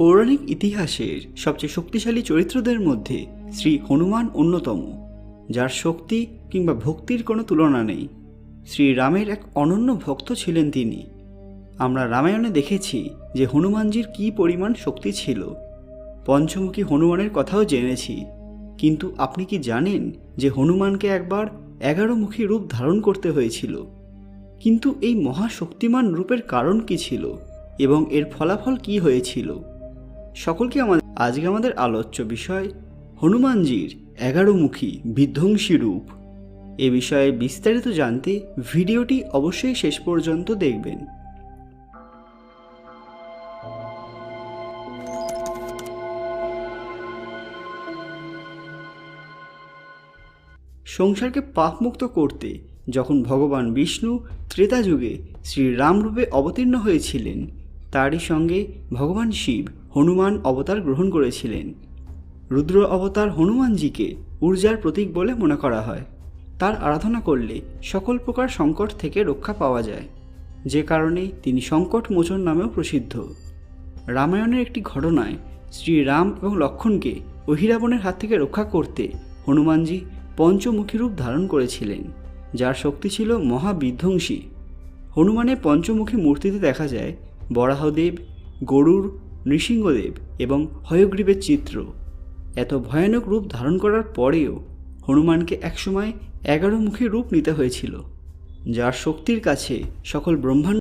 পৌরাণিক ইতিহাসের সবচেয়ে শক্তিশালী চরিত্রদের মধ্যে শ্রী হনুমান অন্যতম, যার শক্তি কিংবা ভক্তির কোনো তুলনা নেই। শ্রীরামের এক অনন্য ভক্ত ছিলেন তিনি। আমরা রামায়ণে দেখেছি যে হনুমানজির কী পরিমাণ শক্তি ছিল। পঞ্চমুখী হনুমানের কথাও জেনেছি। কিন্তু আপনি কি জানেন যে হনুমানকে একবার 11 মুখী রূপ ধারণ করতে হয়েছিল? কিন্তু এই মহাশক্তিমান রূপের কারণ কি ছিল এবং এর ফলাফল কি হয়েছিল? সকলকে আজকে আমাদের আলোচ্য বিষয় হনুমানজির 11 মুখী বিধ্বংসী রূপ। এ বিষয়ে বিস্তারিত জানতে ভিডিওটি অবশ্যই শেষ পর্যন্ত দেখবেন। সংসারকে পাপমুক্ত করতে যখন ভগবান বিষ্ণু ত্রেতা যুগে শ্রীরাম রূপে অবতীর্ণ হয়েছিলেন, তারই সঙ্গে ভগবান শিব হনুমান অবতার গ্রহণ করেছিলেন। রুদ্র অবতার হনুমানজিকে ঊর্জার প্রতীক বলে মনে করা হয়। তার আরাধনা করলে সকল প্রকার সংকট থেকে রক্ষা পাওয়া যায়, যে কারণে তিনি সংকট মোচন নামেও প্রসিদ্ধ। রামায়ণের একটি ঘটনায় শ্রীরাম এবং লক্ষ্মণকে অহিরাবণের হাত থেকে রক্ষা করতে হনুমানজি পঞ্চমুখী রূপ ধারণ করেছিলেন, যার শক্তি ছিল মহাবিধ্বংসী। হনুমানের পঞ্চমুখী মূর্তিতে দেখা যায় বরাহদেব, গরুড়, নৃসিংহদেব এবং হয়গ্রীবের চিত্র। এত ভয়ানক রূপ ধারণ করার পরেও হনুমানকে একসময় 11 মুখী রূপ নিতে হয়েছিল, যার শক্তির কাছে সকল ব্রহ্মাণ্ড